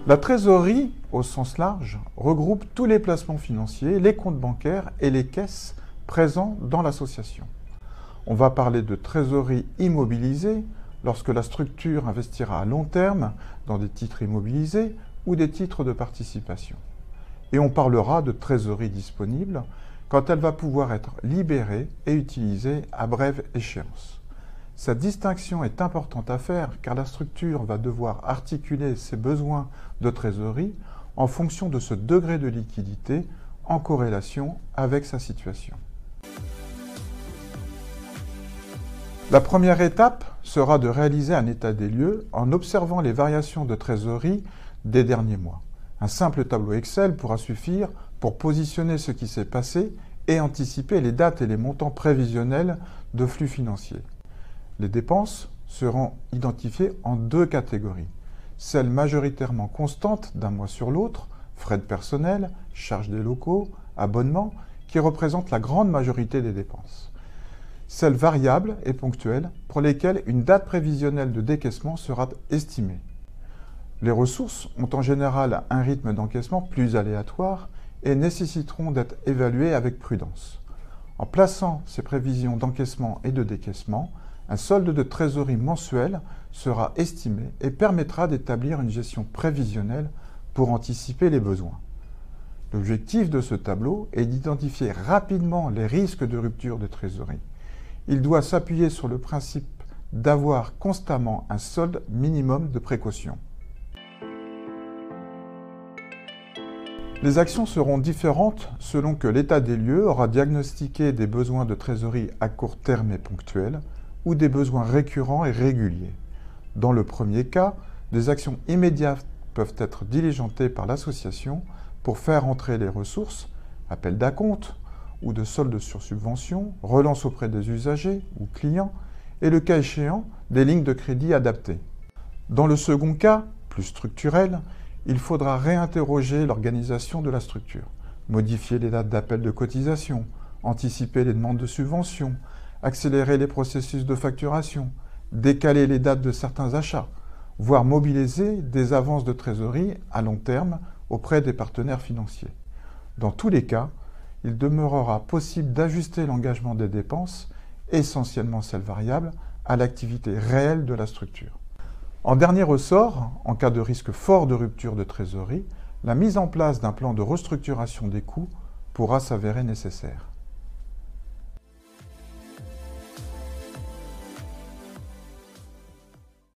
La trésorerie, au sens large, regroupe tous les placements financiers, les comptes bancaires et les caisses présents dans l'association. On va parler de trésorerie immobilisée lorsque la structure investira à long terme dans des titres immobilisés ou des titres de participation. Et on parlera de trésorerie disponible quand elle va pouvoir être libérée et utilisée à brève échéance. Cette distinction est importante à faire car la structure va devoir articuler ses besoins de trésorerie en fonction de ce degré de liquidité en corrélation avec sa situation. La première étape sera de réaliser un état des lieux en observant les variations de trésorerie des derniers mois. Un simple tableau Excel pourra suffire pour positionner ce qui s'est passé et anticiper les dates et les montants prévisionnels de flux financiers. Les dépenses seront identifiées en deux catégories. Celles majoritairement constantes d'un mois sur l'autre, frais de personnel, charges des locaux, abonnements, qui représentent la grande majorité des dépenses. Celles variables et ponctuelles pour lesquelles une date prévisionnelle de décaissement sera estimée. Les ressources ont en général un rythme d'encaissement plus aléatoire et nécessiteront d'être évaluées avec prudence. En plaçant ces prévisions d'encaissement et de décaissement, un solde de trésorerie mensuel sera estimé et permettra d'établir une gestion prévisionnelle pour anticiper les besoins. L'objectif de ce tableau est d'identifier rapidement les risques de rupture de trésorerie. Il doit s'appuyer sur le principe d'avoir constamment un solde minimum de précaution. Les actions seront différentes selon que l'état des lieux aura diagnostiqué des besoins de trésorerie à court terme et ponctuels ou des besoins récurrents et réguliers. Dans le premier cas, des actions immédiates peuvent être diligentées par l'association pour faire entrer les ressources, appel d'acompte ou de solde sur subvention, relance auprès des usagers ou clients, et le cas échéant, des lignes de crédit adaptées. Dans le second cas, plus structurel, il faudra réinterroger l'organisation de la structure, modifier les dates d'appel de cotisation, anticiper les demandes de subvention, accélérer les processus de facturation, décaler les dates de certains achats, voire mobiliser des avances de trésorerie à long terme auprès des partenaires financiers. Dans tous les cas, il demeurera possible d'ajuster l'engagement des dépenses, essentiellement celles variables, à l'activité réelle de la structure. En dernier ressort, en cas de risque fort de rupture de trésorerie, la mise en place d'un plan de restructuration des coûts pourra s'avérer nécessaire.